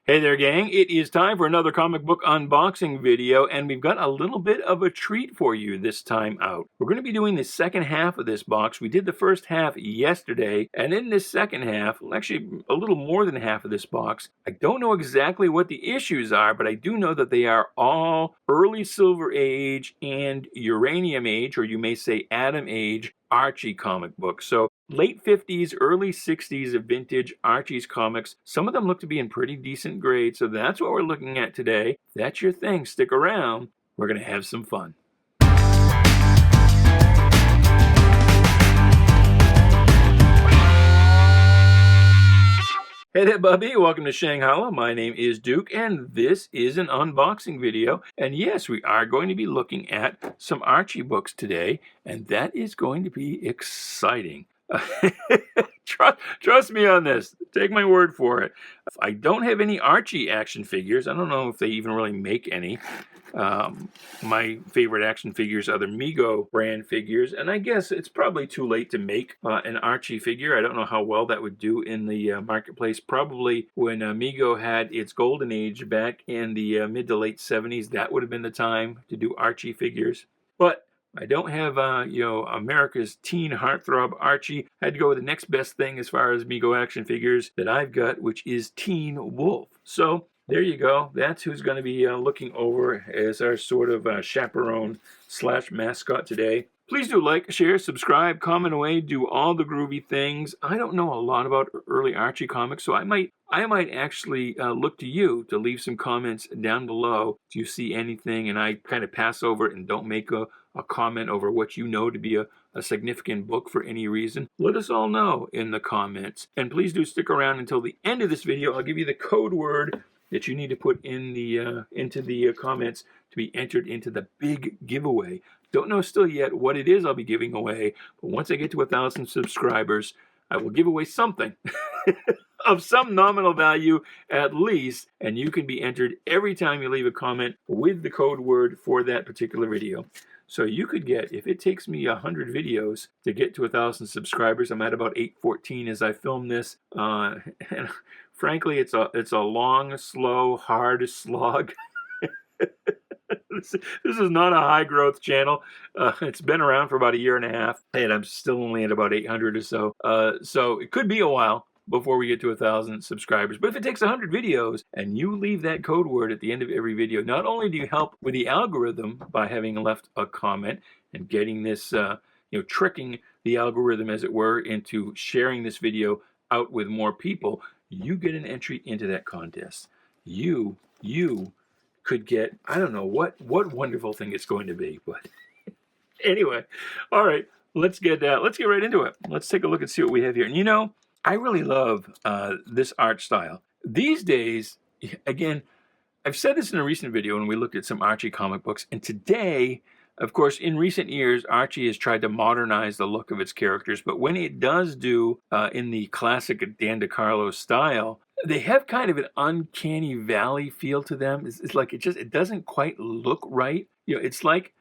Hey there, gang. It is time for another comic book unboxing video, and we've got a little bit of a treat for you this time out. We're going to be doing the second half of this box. We did the first half yesterday, and in this second half, actually a little more than half of this box, I don't know exactly what the issues are, but I do know that they are all early Silver Age and Uranium Age, or you may say Atom Age, Archie comic books. So late 50s, early 60s vintage Archie's comics. Some of them look to be in pretty decent grade, so that's what we're looking at today. If that's your thing, stick around. We're going to have some fun. Hey there, Bubby. Welcome to Shanghalla. My name is Duke, and this is an unboxing video. And yes, we are going to be looking at some Archie books today, and that is going to be exciting. Trust me on this. Take my word for it. I don't have any Archie action figures. I don't know if they even really make any. My favorite action figures are the Mego brand figures, and I guess it's probably too late to make an Archie figure. I don't know how well that would do in the marketplace. Probably when Mego had its golden age back in the mid to late 70s, that would have been the time to do Archie figures. But I don't have, America's teen heartthrob Archie. I had to go with the next best thing as far as Mego action figures that I've got, which is Teen Wolf. So there you go. That's who's going to be looking over as our sort of chaperone / mascot today. Please do like, share, subscribe, comment away, do all the groovy things. I don't know a lot about early Archie comics, so I might actually look to you to leave some comments down below if you see anything and I kind of pass over it and don't make a comment over what you know to be a significant book for any reason. Let us all know in the comments. And please do stick around until the end of this video. I'll give you the code word that you need to put in the into the comments to be entered into the big giveaway. Don't know still yet what it is I'll be giving away, but once I get to 1,000 subscribers, I will give away something of some nominal value at least, and you can be entered every time you leave a comment with the code word for that particular video. So you could get, if it takes me 100 videos to get to 1,000 subscribers, I'm at about 814 as I film this, and frankly, it's a long, slow, hard slog. This is not a high-growth channel. It's been around for about a year and a half, and I'm still only at about 800 or so. So it could be a while before we get to 1,000 subscribers. But if it takes 100 videos and you leave that code word at the end of every video, not only do you help with the algorithm by having left a comment and getting this, tricking the algorithm, as it were, into sharing this video out with more people, you get an entry into that contest. You could get, I don't know what wonderful thing it's going to be, but anyway, all right, let's get right into it. Let's take a look and see what we have here. And I really love this art style. These days, again, I've said this in a recent video when we looked at some Archie comic books, and today, of course, in recent years, Archie has tried to modernize the look of its characters, but when it does do in the classic Dan DeCarlo style, they have kind of an uncanny valley feel to them. It's like it doesn't quite look right. It's like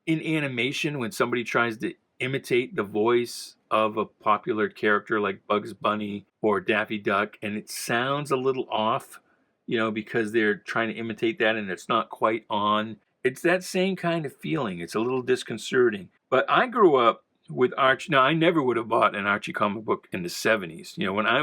in animation when somebody tries to imitate the voice of a popular character like Bugs Bunny or Daffy Duck, and it sounds a little off, because they're trying to imitate that and it's not quite on. It's that same kind of feeling. It's a little disconcerting. But I grew up with Archie. Now, I never would have bought an Archie comic book in the 70s. When I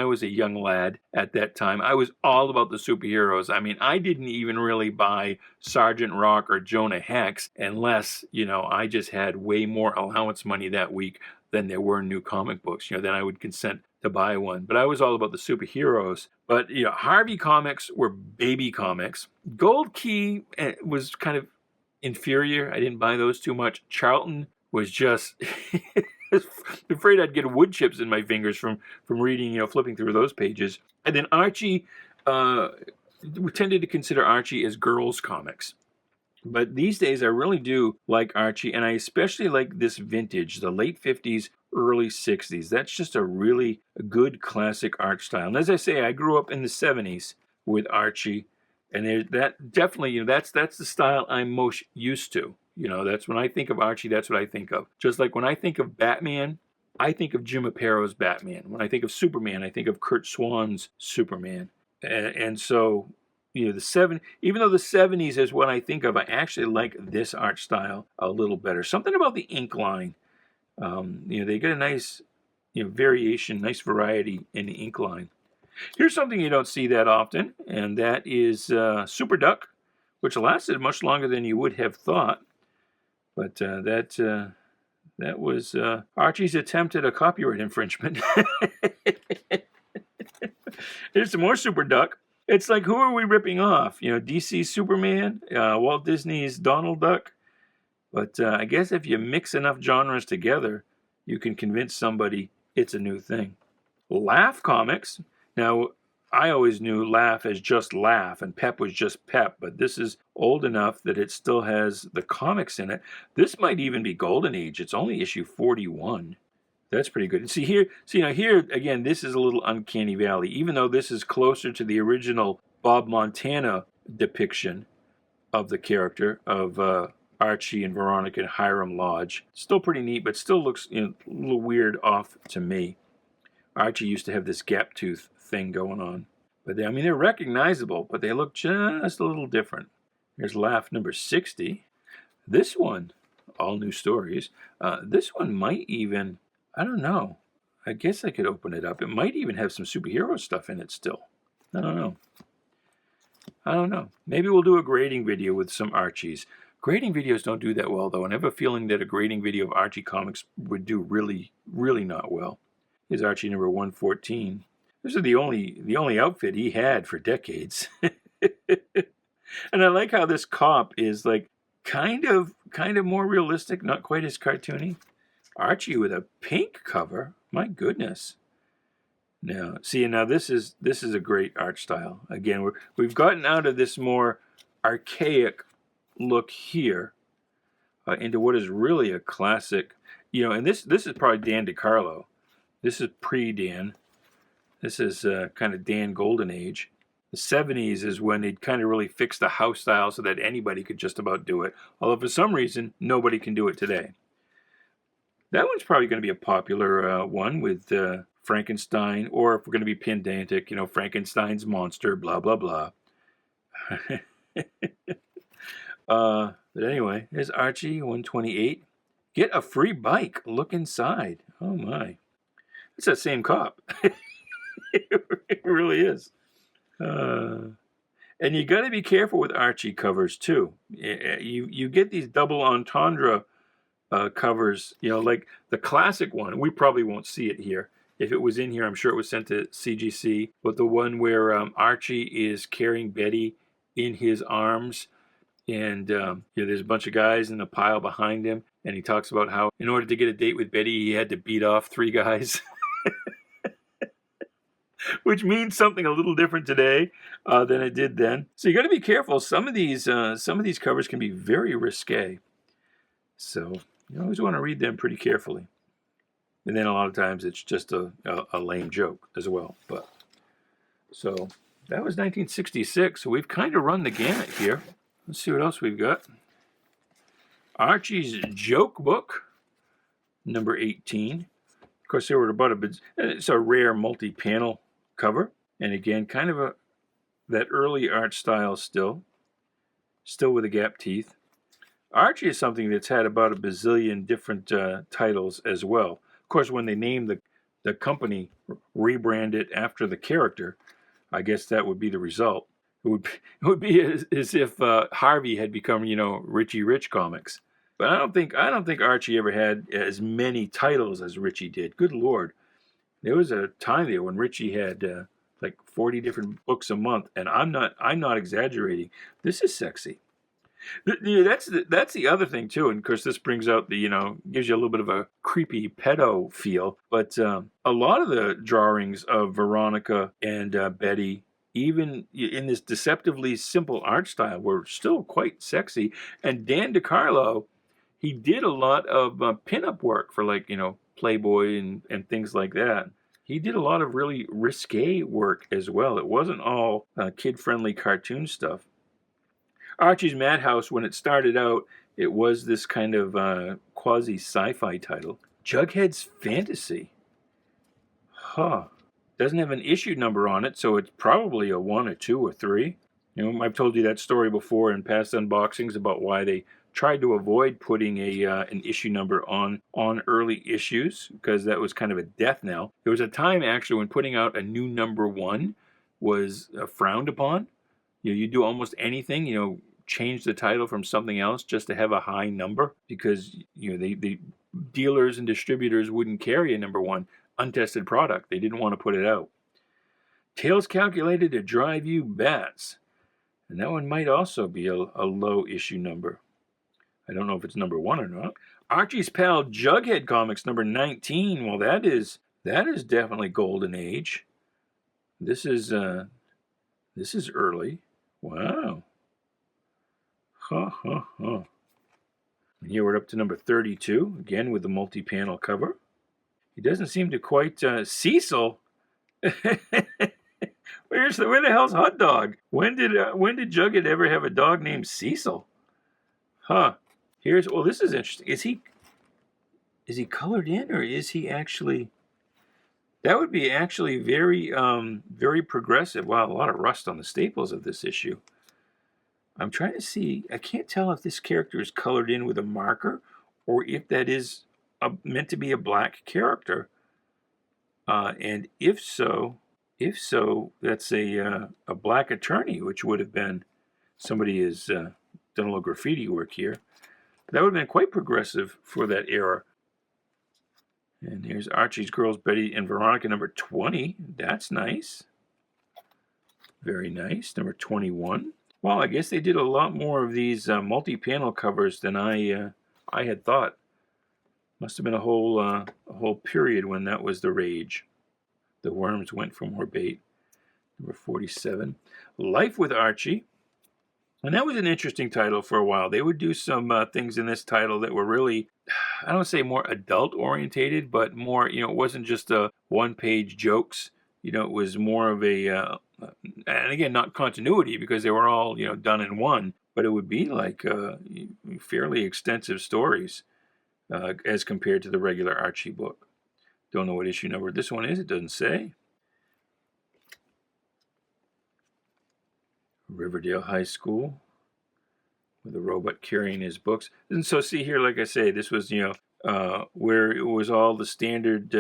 was a young lad at that time, I was all about the superheroes. I mean, I didn't even really buy Sergeant Rock or Jonah Hex unless, I just had way more allowance money that week than there were new comic books. Then I would consent to buy one. But I was all about the superheroes. But, Harvey comics were baby comics. Gold Key was kind of inferior. I didn't buy those too much. Charlton was just afraid I'd get wood chips in my fingers from reading, flipping through those pages. And then Archie, we tended to consider Archie as girls' comics. But these days I really do like Archie, and I especially like this vintage, the late 50s, early 60s. That's just a really good classic art style. And as I say, I grew up in the 70s with Archie, and that definitely, that's the style I'm most used to. That's when I think of Archie, that's what I think of. Just like when I think of Batman, I think of Jim Apato's Batman. When I think of Superman, I think of Kurt Swan's Superman. And so, even though the 70s is what I think of, I actually like this art style a little better. Something about the ink line. They get a nice, variation, nice variety in the ink line. Here's something you don't see that often, and that is Super Duck, which lasted much longer than you would have thought. But that was Archie's attempt at a copyright infringement. Here's some more Super Duck. It's like, who are we ripping off? DC Superman, Walt Disney's Donald Duck. But I guess if you mix enough genres together, you can convince somebody it's a new thing. Laugh Comics. Now, I always knew Laugh as just Laugh, and Pep was just Pep, but this is old enough that it still has the comics in it. This might even be Golden Age. It's only issue 41. That's pretty good. See here again, this is a little uncanny valley. Even though this is closer to the original Bob Montana depiction of the character of Archie and Veronica and Hiram Lodge, still pretty neat, but still looks a little weird off to me. Archie used to have this gap tooth thing going on, but they're recognizable, but they look just a little different. Here's Laugh number 60. This one, all new stories. This one might even, I don't know. I guess I could open it up. It might even have some superhero stuff in it still. I don't know. Maybe we'll do a grading video with some Archies. Grading videos don't do that well, though, and I have a feeling that a grading video of Archie comics would do really, really not well. Here's Archie number 114. This is the only outfit he had for decades. And I like how this cop is like kind of more realistic, not quite as cartoony. Archie with a pink cover. My goodness. Now this is a great art style. Again, we've gotten out of this more archaic look here into what is really a classic. And this is probably Dan DeCarlo. This is pre-Dan. This is kind of Dan Golden Age. The 70s is when they'd kind of really fix the house style so that anybody could just about do it. Although for some reason, nobody can do it today. That one's probably going to be a popular one with Frankenstein, or if we're going to be pedantic, Frankenstein's monster, blah, blah, blah. But anyway, here's Archie 128. Get a free bike. Look inside. Oh, my. It's that same cop. It really is. And you got to be careful with Archie covers, too. You get these double entendre covers, like the classic one. We probably won't see it here. If it was in here, I'm sure it was sent to CGC. But the one where Archie is carrying Betty in his arms, and there's a bunch of guys in the pile behind him, and he talks about how in order to get a date with Betty, he had to beat off 3 guys. Which means something a little different today than it did then. So you got to be careful. Some of these covers can be very risque. So you always want to read them pretty carefully. And then a lot of times it's just a lame joke as well. So that was 1966. So we've kind of run the gamut here. Let's see what else we've got. Archie's Joke Book, number 18. Of course, they were about it's a rare multi-panel cover, and again, kind of that early art style still with the gap teeth. Archie is something that's had about a bazillion different titles as well. Of course, when they named the company, rebrand it after the character, I guess that would be the result. It would be as if Harvey had become, Richie Rich Comics. But I don't think Archie ever had as many titles as Richie did. Good Lord. There was a time there when Richie had like 40 different books a month, and I'm not exaggerating. This is sexy. That's the other thing too, and of course this brings out the gives you a little bit of a creepy pedo feel. But a lot of the drawings of Veronica and Betty, even in this deceptively simple art style, were still quite sexy. And Dan DeCarlo, he did a lot of pinup work for Playboy and things like that. He did a lot of really risque work as well. It wasn't all kid-friendly cartoon stuff. Archie's Madhouse, when it started out, it was this kind of quasi-sci-fi title. Jughead's Fantasy. Huh. Doesn't have an issue number on it, so it's probably a 1 or 2 or 3. You know, I've told you that story before in past unboxings about why they tried to avoid putting an issue number on early issues, because that was kind of a death knell. There was a time actually when putting out a new number 1 was frowned upon. You know, you do almost anything, you know, change the title from something else just to have a high number, because you know the dealers and distributors wouldn't carry a number 1 untested product. They didn't want to put it out. Tales calculated to drive you bats. And that one might also be a low issue number. I don't know if it's number 1 or not. Archie's Pal Jughead Comics number 19. Well, that is definitely golden age. This is early. Wow. And here we're up to number 32, again with the multi-panel cover. He doesn't seem to quite Cecil. Where the hell's Hot Dog? When did Jughead ever have a dog named Cecil? Huh. This is interesting. Is he colored in, or is he actually? That would be actually very very progressive. Wow, a lot of rust on the staples of this issue. I'm trying to see. I can't tell if this character is colored in with a marker, or if that is meant to be a black character. And if so, that's a black attorney, which would have been somebody has done a little graffiti work here. That would have been quite progressive for that era. And here's Archie's Girls, Betty and Veronica, number 20. That's nice. Very nice. Number 21. Well, I guess they did a lot more of these multi-panel covers than I had thought. Must have been a whole period when that was the rage. The worms went for more bait. Number 47. Life with Archie. And that was an interesting title for a while. They would do some things in this title that were really, I don't want to say more adult orientated, but more, you know, it wasn't just one-page jokes. You know, it was more of a, and again, not continuity, because they were all, you know, done in one, but it would be like fairly extensive stories as compared to the regular Archie book. Don't know what issue number this one is. It doesn't say. Riverdale High School with a robot carrying his books. And so see here, like I say, this was, you know, where it was all the standard,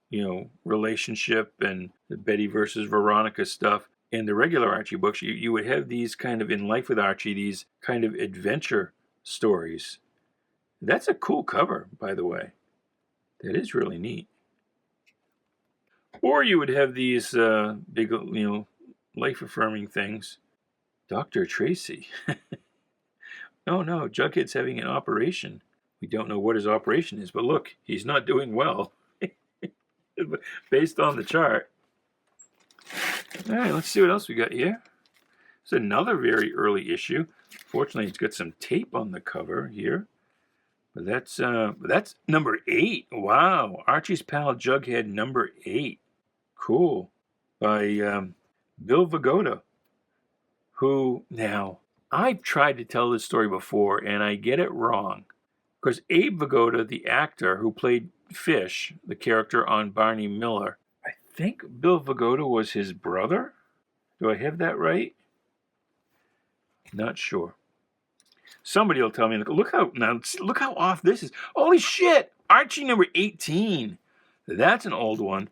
you know, relationship and the Betty versus Veronica stuff. In the regular Archie books, you would have these kind of, in Life with Archie, these kind of adventure stories. That's a cool cover, by the way. That is really neat. Or you would have these big, you know, life-affirming things. Dr. Tracy. Oh no, Jughead's having an operation. We don't know what his operation is, but look, he's not doing well. Based on the chart. All right, let's see what else we got here. It's another very early issue. Fortunately, it's got some tape on the cover here. But that's number 8. Wow, Archie's Pal Jughead number 8. Cool. By Bill Vigoda, who, now, I've tried to tell this story before, and I get it wrong. Because Abe Vigoda, the actor who played Fish, the character on Barney Miller, I think Bill Vigoda was his brother? Do I have that right? Not sure. Somebody will tell me, look how off this is. Holy shit! Archie number 18. That's an old one.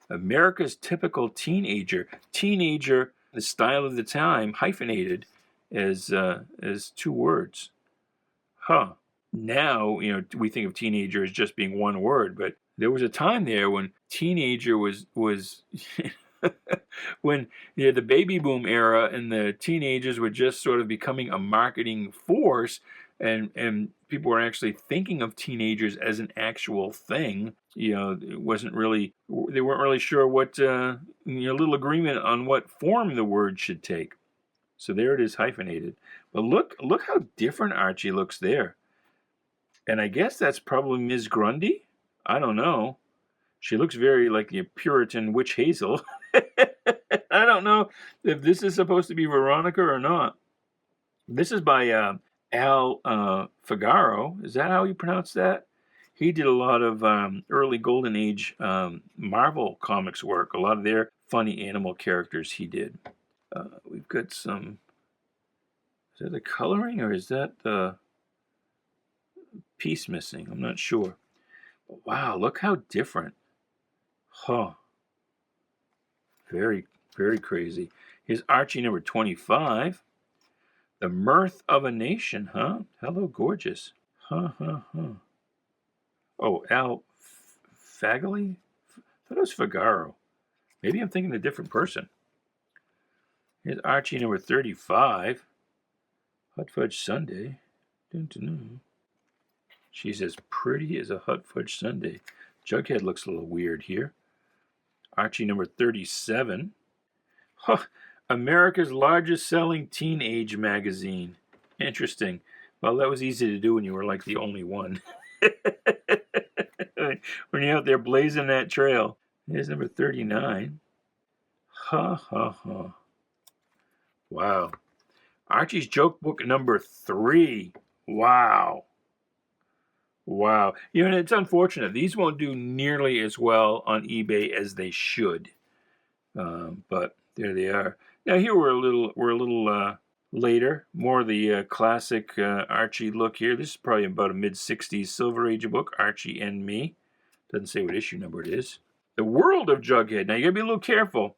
America's Typical Teenager. Teenager, the style of the time, hyphenated as 2 words. Huh. Now, you know, we think of teenager as just being one word, but there was a time there when teenager was when, you know, the baby boom era, and the teenagers were just sort of becoming a marketing force, and people were actually thinking of teenagers as an actual thing. You know, they weren't really sure what, you know, little agreement on what form the word should take. So there it is, hyphenated. But look how different Archie looks there. And I guess that's probably Ms. Grundy. I don't know. She looks very like the Puritan witch hazel. I don't know if this is supposed to be Veronica or not. This is by Al Figaro. Is that how you pronounce that? He did a lot of early Golden Age Marvel Comics work. A lot of their funny animal characters he did. We've got some... Is that the coloring or is that the piece missing? I'm not sure. But wow, look how different. Huh. Very, very crazy. Here's Archie number 25. The Mirth of a Nation, huh? Hello, gorgeous. Huh. Oh, Al Fagley? I thought it was Figaro. Maybe I'm thinking a different person. Here's Archie number 35. Hot Fudge Sundae. Dun. She's as pretty as a hot fudge sundae. Jughead looks a little weird here. Archie number 37. Huh, America's largest selling teenage magazine. Interesting. Well, that was easy to do when you were like the only one. When you're out there blazing that trail. Here's number 39. Ha. Wow. Archie's joke book number 3. Wow. You know, it's unfortunate. These won't do nearly as well on eBay as they should. But there they are. Now here we're a little later. More of the classic Archie look here. This is probably about a mid-60s Silver Age book, Archie and Me. Doesn't say what issue number it is. The World of Jughead. Now you gotta be a little careful.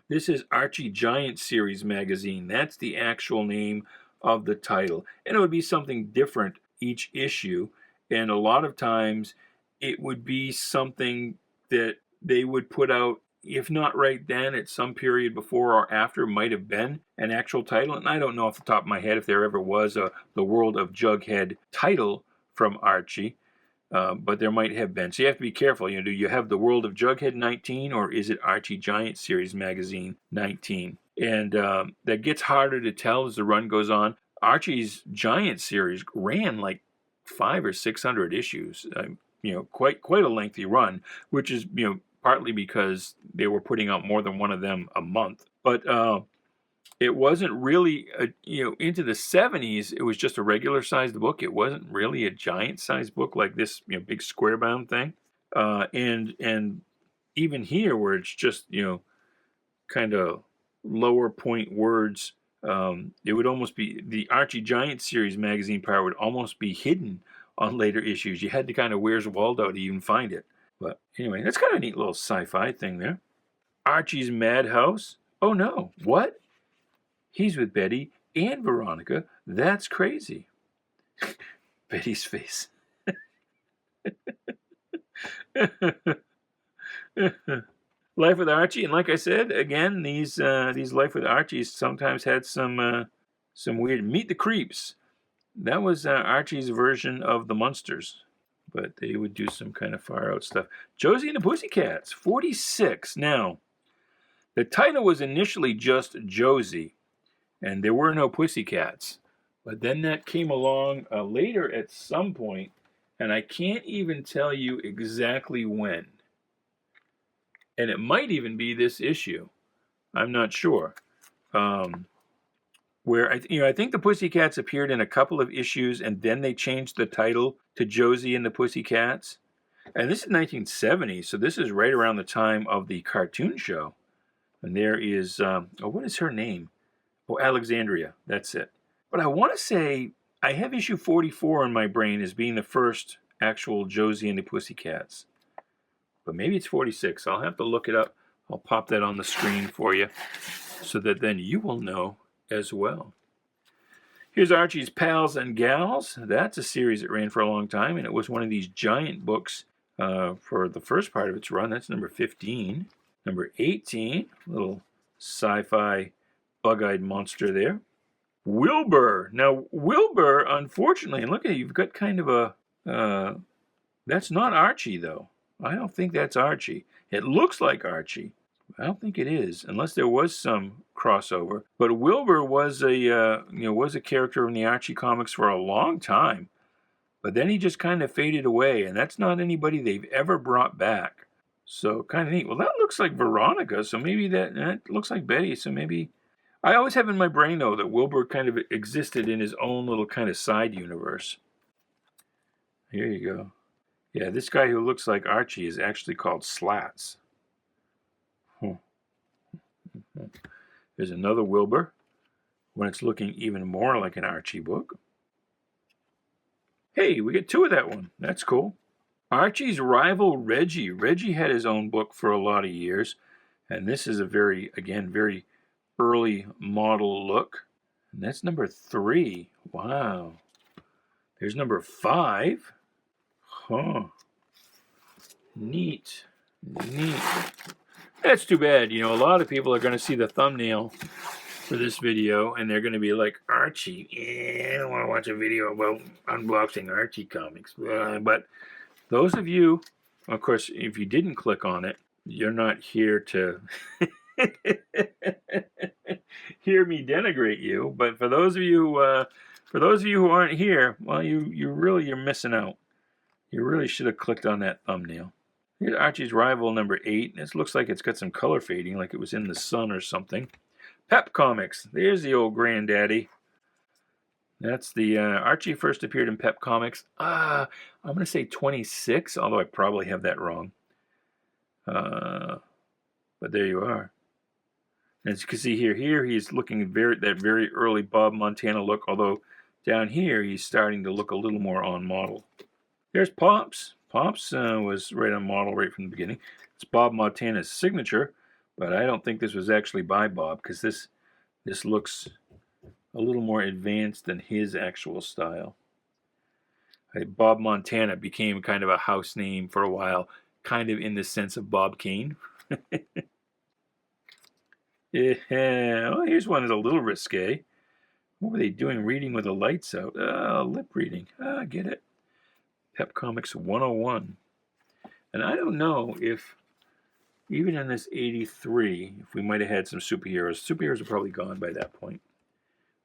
This is Archie Giant Series magazine. That's the actual name of the title. And it would be something different each issue. And a lot of times it would be something that they would put out, if not right then, at some period before or after, might have been an actual title. And I don't know off the top of my head if there ever was a The World of Jughead title from Archie. But there might have been. So you have to be careful. You know, do you have The World of Jughead 19 or is it Archie Giant Series Magazine 19? And that gets harder to tell as the run goes on. Archie's Giant Series ran like 500 or 600 issues. You know, quite a lengthy run, which is, you know, partly because they were putting out more than one of them a month. But it wasn't really, you know, into the 70s, it was just a regular sized book. It wasn't really a giant sized book like this, you know, big square bound thing. And even here where it's just, you know, kind of lower point words, it would almost be, the Archie Giant Series magazine part would almost be hidden on later issues. You had to kind of Where's Waldo to even find it. But anyway, that's kind of a neat little sci-fi thing there. Archie's Madhouse. Oh no, what? He's with Betty and Veronica. That's crazy. Betty's face. Life with Archie, and like I said, again, these Life with Archies sometimes had some weird. Meet the Creeps. That was Archie's version of the Munsters, but they would do some kind of far out stuff. Josie and the Pussycats, 46. Now, the title was initially just Josie, and there were no Pussycats, but then that came along later at some point, and I can't even tell you exactly when. And it might even be this issue. I'm not sure. Where I think the Pussycats appeared in a couple of issues, and then they changed the title to Josie and the Pussycats. And this is 1970, so this is right around the time of the cartoon show. And there is, what is her name? Oh, Alexandria. That's it. But I want to say I have issue 44 in my brain as being the first actual Josie and the Pussycats. But maybe it's 46. I'll have to look it up. I'll pop that on the screen for you so that then you will know as well. Here's Archie's Pals and Gals. That's a series that ran for a long time, and it was one of these giant books for the first part of its run. That's number 15. Number 18, little sci-fi bug-eyed monster there. Wilbur. Now, Wilbur, unfortunately, and look at it, you've got kind of a... that's not Archie, though. I don't think that's Archie. It looks like Archie. I don't think it is, unless there was some crossover. But Wilbur was a character in the Archie comics for a long time. But then he just kind of faded away, and that's not anybody they've ever brought back. So kind of neat. Well, that looks like Veronica, so maybe that looks like Betty, so maybe... I always have in my brain, though, that Wilbur kind of existed in his own little kind of side universe. Here you go. Yeah, this guy who looks like Archie is actually called Slats. There's another Wilbur, when it's looking even more like an Archie book. Hey, we get 2 of that one. That's cool. Archie's rival, Reggie. Reggie had his own book for a lot of years. And this is a very early model look. And that's number 3. Wow. There's number 5. Huh. Neat. That's too bad. You know, a lot of people are going to see the thumbnail for this video, and they're going to be like, Archie, I don't want to watch a video about unboxing Archie comics. But those of you, of course, if you didn't click on it, you're not here to hear me denigrate you. But for those of you who aren't here, well, you're missing out. You really should have clicked on that thumbnail. Here's Archie's rival number 8. This looks like it's got some color fading, like it was in the sun or something. Pep Comics. There's the old granddaddy. That's the Archie first appeared in Pep Comics. I'm going to say 26, although I probably have that wrong. But there you are. As you can see here he's looking that very early Bob Montana look, although down here he's starting to look a little more on model. There's Pops. Pops was right on model right from the beginning. It's Bob Montana's signature, but I don't think this was actually by Bob, because this looks a little more advanced than his actual style. Bob Montana became kind of a house name for a while, kind of in the sense of Bob Kane. Yeah, well, here's one that's a little risque. What were they doing reading with the lights out? Lip reading. Get it. Pep Comics 101. And I don't know if, even in this 83, if we might have had some superheroes. Superheroes are probably gone by that point.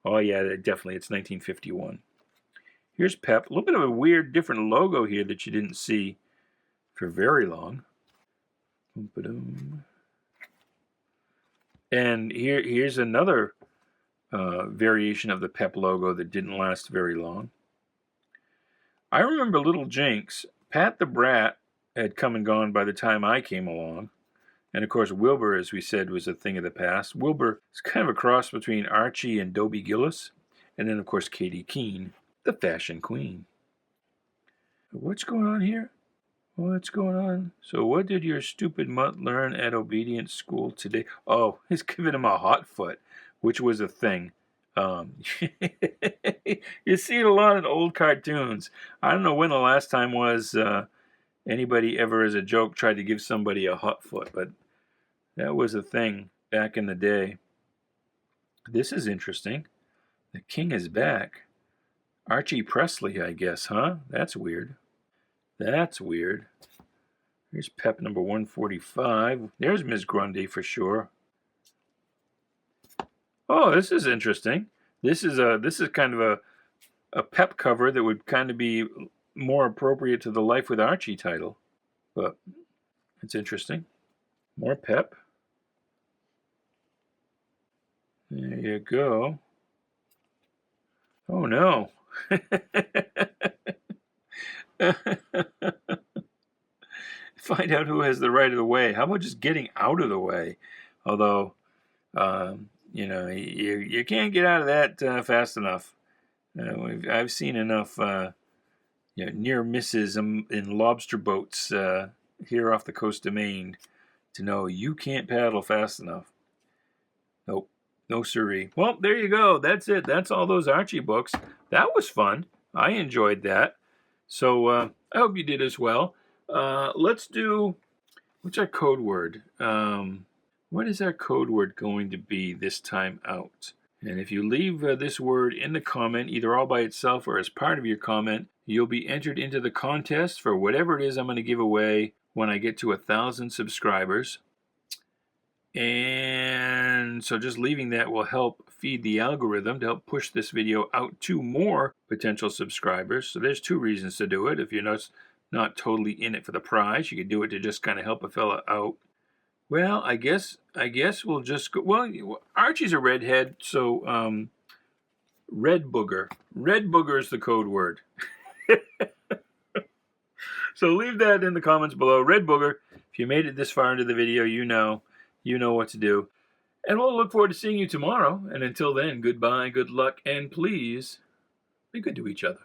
Oh, yeah, definitely. It's 1951. Here's Pep. A little bit of a weird, different logo here that you didn't see for very long. And here's another variation of the Pep logo that didn't last very long. I remember Little Jinx. Pat the Brat had come and gone by the time I came along. And of course, Wilbur, as we said, was a thing of the past. Wilbur is kind of a cross between Archie and Dobie Gillis. And then, of course, Katie Keene, the fashion queen. What's going on here? What's going on? So what did your stupid mutt learn at obedience school today? Oh, he's giving him a hot foot, which was a thing. You see it a lot in old cartoons. I don't know when the last time was anybody ever as a joke tried to give somebody a hot foot, but that was a thing back in the day. This is interesting. The king is back. Archie Presley, I guess, huh? That's weird. That's weird. Here's Pep number 145. There's Ms. Grundy for sure. Oh, this is interesting. This is kind of a Pep cover that would kind of be more appropriate to the Life with Archie title. But it's interesting. More Pep. There you go. Oh no. Find out who has the right of the way. How about just getting out of the way? Although, you know, you can't get out of that fast enough. I've seen enough near misses in lobster boats here off the coast of Maine to know you can't paddle fast enough. Nope. No siree. Well, there you go. That's it. That's all those Archie books. That was fun. I enjoyed that. So I hope you did as well. Let's do, what's our code word? What is our code word going to be this time out? And if you leave this word in the comment, either all by itself or as part of your comment, you'll be entered into the contest for whatever it is I'm going to give away when I get to 1,000 subscribers. And so just leaving that will help feed the algorithm to help push this video out to more potential subscribers. So there's 2 reasons to do it. If you're not totally in it for the prize, you can do it to just kind of help a fella out. Well, I guess we'll just go. Well, Archie's a redhead, so red booger. Red booger is the code word. So leave that in the comments below. Red Booger, if you made it this far into the video, you know what to do. And we'll look forward to seeing you tomorrow. And until then, goodbye, good luck, and please be good to each other.